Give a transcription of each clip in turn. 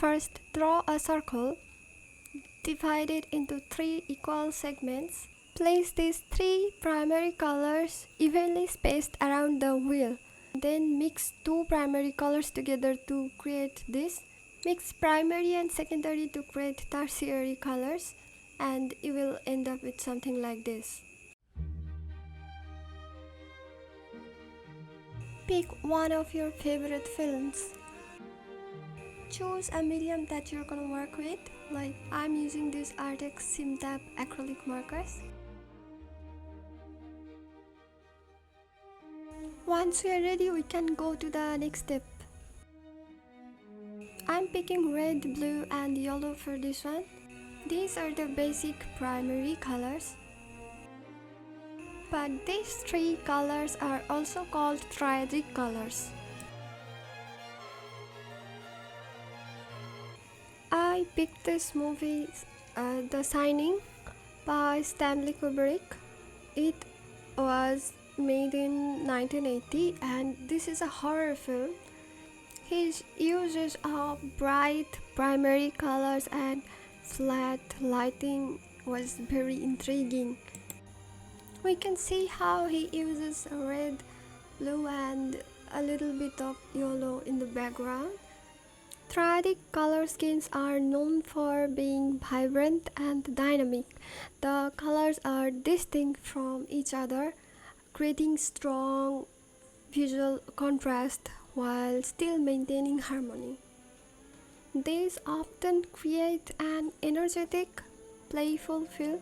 First, draw a circle, divide it into 3 equal segments. Place these 3 primary colors evenly spaced around the wheel. Then mix 2 primary colors together to create this. Mix primary and secondary to create tertiary colors, and you will end up with something like this. Pick one of your favorite films. Choose a medium that you're gonna work with, like I'm using this Arrtx Simptap acrylic markers. Once we are ready, we can go to the next step. I'm picking red, blue and yellow for this one. These are the basic primary colors. But these 3 colors are also called triadic colors. I picked this movie, The Shining by Stanley Kubrick. It was made in 1980 and this is a horror film. His uses of bright primary colors and flat lighting was very intriguing. We can see how he uses red, blue and a little bit of yellow in the background. Triadic color schemes are known for being vibrant and dynamic. The colors are distinct from each other, creating strong visual contrast while still maintaining harmony. These often create an energetic, playful feel,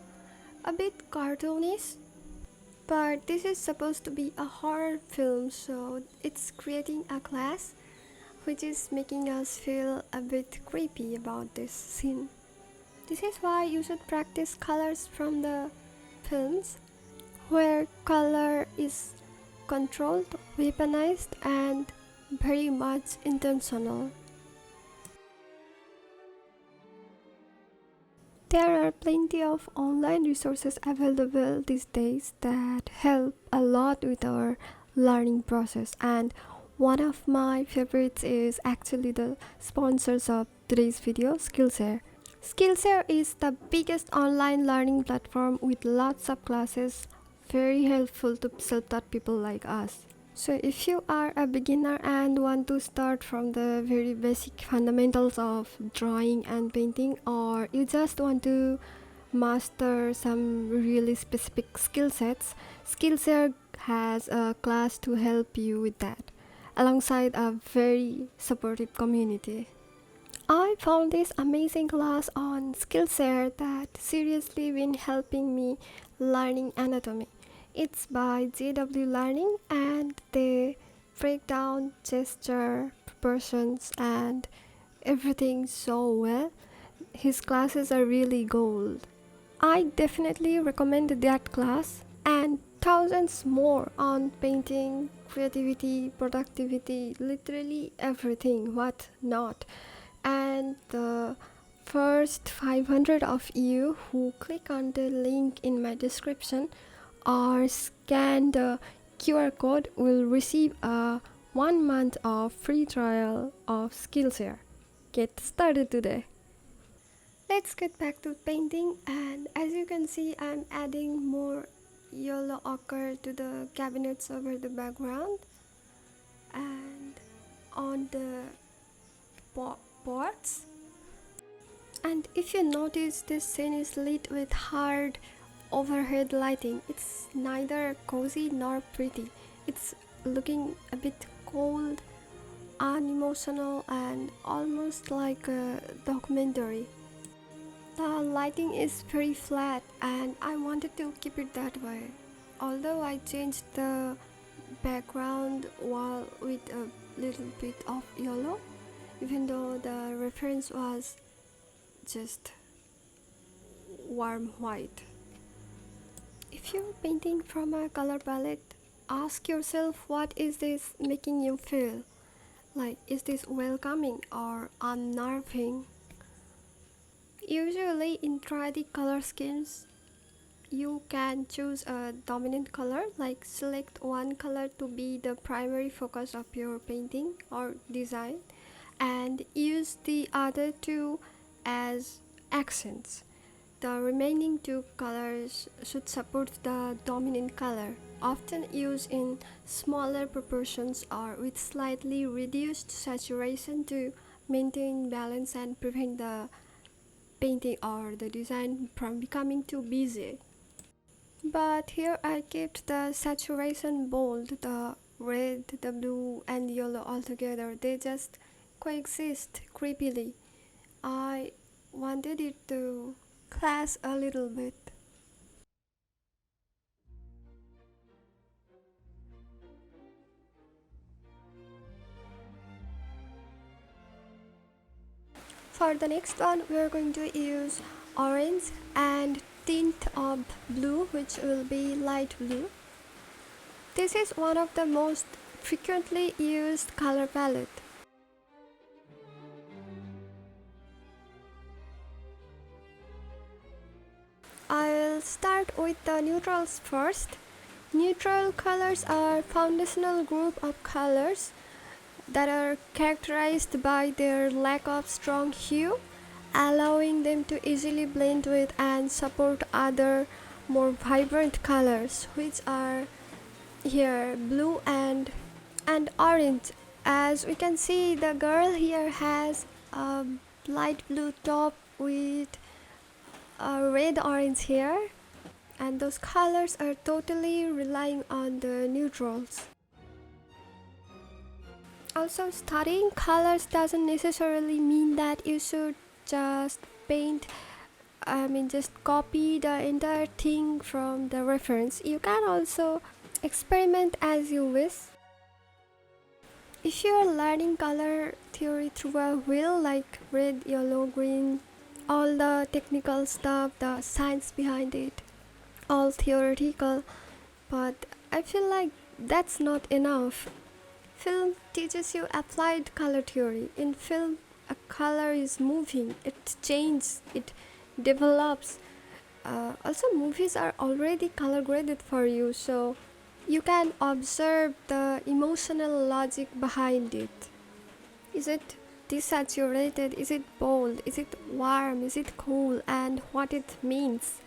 a bit cartoonish, but this is supposed to be a horror film, so it's creating a clash, which is making us feel a bit creepy about this scene. This is why you should practice colors from the films, where color is controlled, weaponized and very much intentional. There are plenty of online resources available these days that help a lot with our learning process, and one of my favorites is actually the sponsors of today's video, Skillshare. Skillshare is the biggest online learning platform with lots of classes, very helpful to self-taught people like us. So if you are a beginner and want to start from the very basic fundamentals of drawing and painting, or you just want to master some really specific skill sets, Skillshare has a class to help you with that, alongside a very supportive community. I found this amazing class on Skillshare that seriously been helping me learning anatomy. It's by JW Learning and they break down gesture, proportions and everything so well. His classes are really gold. I definitely recommend that class and thousands more on painting, creativity, productivity, literally everything, what not. And the first 500 of you who click on the link in my description or scan the QR code will receive a 1 month of free trial of Skillshare. Get started today. Let's get back to painting, and as you can see, I'm adding more yellow ochre to the cabinets over the background and on the pots. And if you notice, this scene is lit with hard overhead lighting. It's neither cozy nor pretty. It's looking a bit cold, unemotional and almost like a documentary. The lighting is very flat and I wanted to keep it that way. Although I changed the background wall with a little bit of yellow, even though the reference was just warm white. If you're painting from a color palette, ask yourself, what is this making you feel? Like, is this welcoming or unnerving? Usually in triadic color schemes, you can choose a dominant color, like select one color to be the primary focus of your painting or design, and use the other two as accents. The remaining two colors should support the dominant color, often used in smaller proportions or with slightly reduced saturation to maintain balance and prevent the painting or the design from becoming too busy. But here I kept the saturation bold, the red, the blue, and yellow all together. They just coexist creepily. I wanted it to clash a little bit. For the next one, we are going to use orange and tint of blue, which will be light blue. This is one of the most frequently used color palette. I'll start with the neutrals first. Neutral colors are foundational group of colors that are characterized by their lack of strong hue, allowing them to easily blend with and support other more vibrant colors, which are here blue and orange. As we can see, the girl here has a light blue top with a red orange hair, and those colors are totally relying on the neutrals. Also, studying colors doesn't necessarily mean that you should just paint, just copy the entire thing from the reference. You can also experiment as you wish. If you are learning color theory through a wheel like red, yellow, green, all the technical stuff, the science behind it, all theoretical, but I feel like that's not enough. Film teaches you applied color theory. In film, a color is moving, it changes, it develops. Also, movies are already color graded for you, so you can observe the emotional logic behind it. Is it desaturated? Is it bold? Is it warm? Is it cool? And what it means.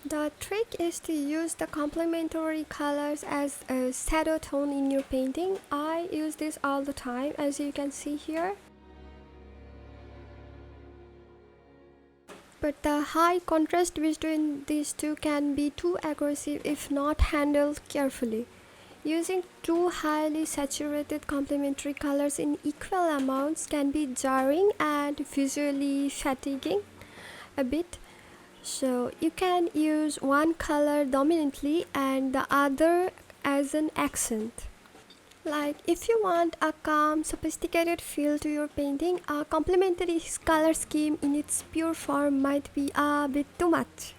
The trick is to use the complementary colors as a shadow tone in your painting. I use this all the time, as you can see here. But the high contrast between these two can be too aggressive if not handled carefully. Using two highly saturated complementary colors in equal amounts can be jarring and visually fatiguing a bit. So you can use one color dominantly and the other as an accent. Like if you want a calm, sophisticated feel to your painting, a complementary color scheme in its pure form might be a bit too much.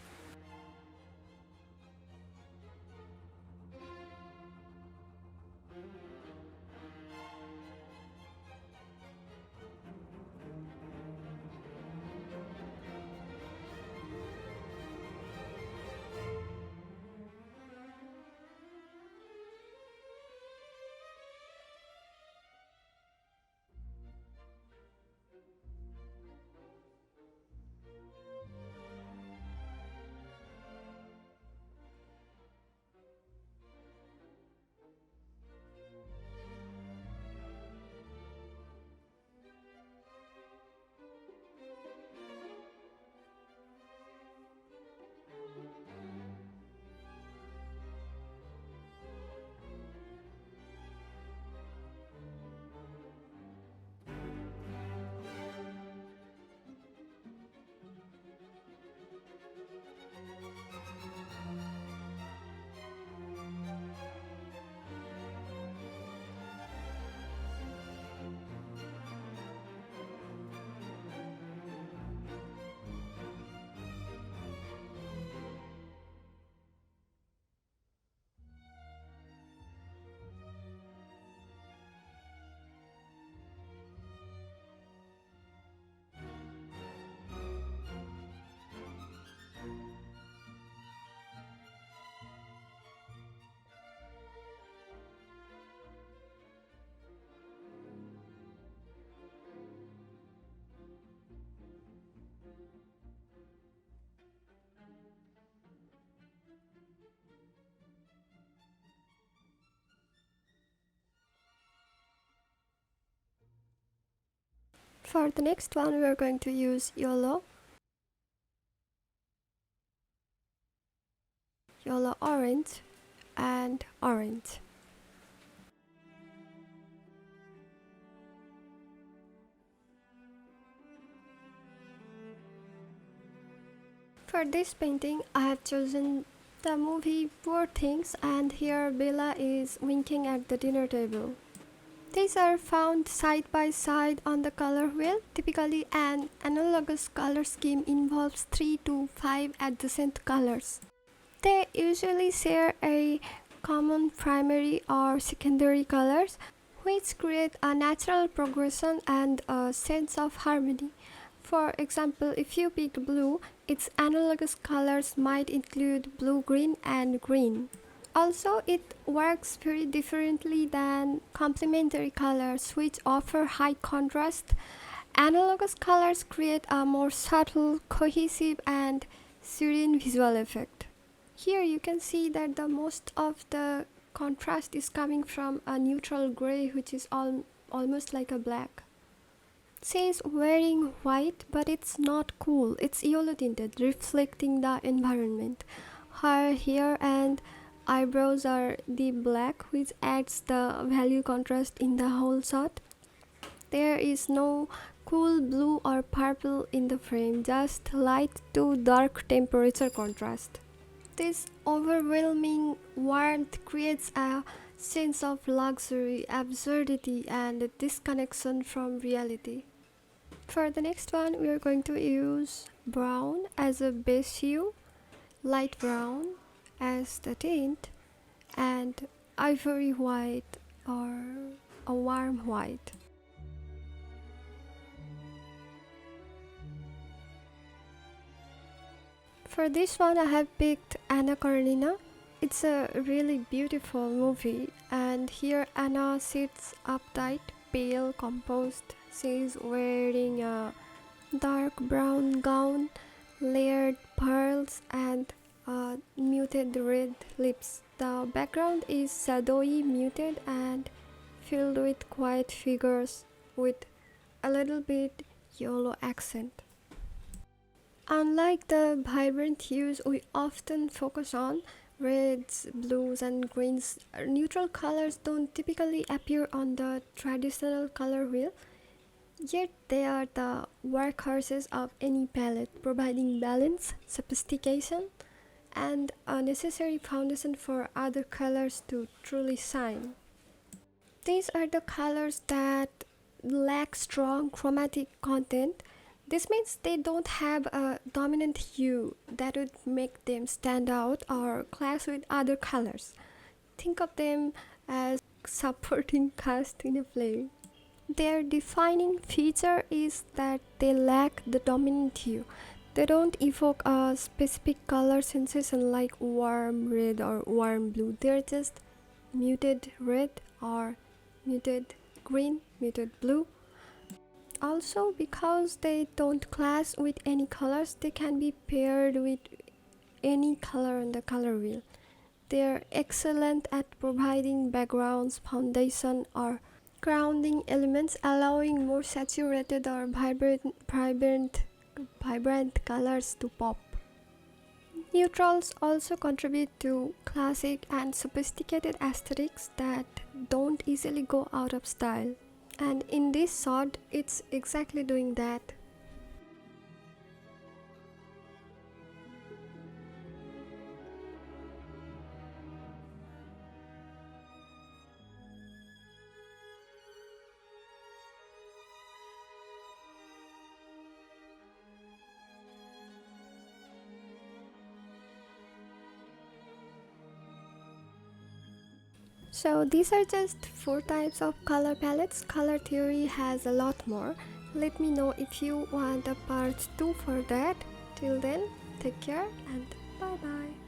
For the next one, we are going to use yellow orange and orange. For this painting, I have chosen the movie Poor Things, and here Bella is winking at the dinner table. These are found side by side on the color wheel. Typically, an analogous color scheme involves 3 to 5 adjacent colors. They usually share a common primary or secondary colors, which create a natural progression and a sense of harmony. For example, if you pick blue, its analogous colors might include blue, green, and green. Also, it works very differently than complementary colors, which offer high contrast. Analogous colors create a more subtle, cohesive, and serene visual effect. Here you can see that the most of the contrast is coming from a neutral gray, which is almost like a black. She is wearing white, but it's not cool. It's yellow tinted, reflecting the environment. Her hair and eyebrows are deep black, which adds the value contrast in the whole shot. There is no cool blue or purple in the frame, just light to dark temperature contrast. This overwhelming warmth creates a sense of luxury, absurdity, and disconnection from reality. For the next one, we are going to use brown as a base hue, light brown as the tint, and ivory white or a warm white. For this one, I have picked Anna Karenina. It's a really beautiful movie, and here Anna sits uptight, pale, composed. She's wearing a dark brown gown, layered pearls, and muted red lips. The background is shadowy, muted, and filled with quiet figures with a little bit yellow accent. Unlike the vibrant hues we often focus on, reds, blues, and greens, neutral colors don't typically appear on the traditional color wheel, yet they are the workhorses of any palette, providing balance, sophistication, and a necessary foundation for other colors to truly shine. These are the colors that lack strong chromatic content. This means they don't have a dominant hue that would make them stand out or clash with other colors. Think of them as supporting cast in a play. Their defining feature is that they lack the dominant hue. They don't evoke a specific color sensation like warm red or warm blue. They're just muted red or muted green, muted blue. Also, because they don't clash with any colors, they can be paired with any color on the color wheel. They're excellent at providing backgrounds, foundation, or grounding elements, allowing more saturated or vibrant colors to pop. Neutrals also contribute to classic and sophisticated aesthetics that don't easily go out of style. And in this shot, it's exactly doing that. So these are just 4 types of color palettes. Color theory has a lot more. Let me know if you want a part 2 for that. Till then, take care and bye bye.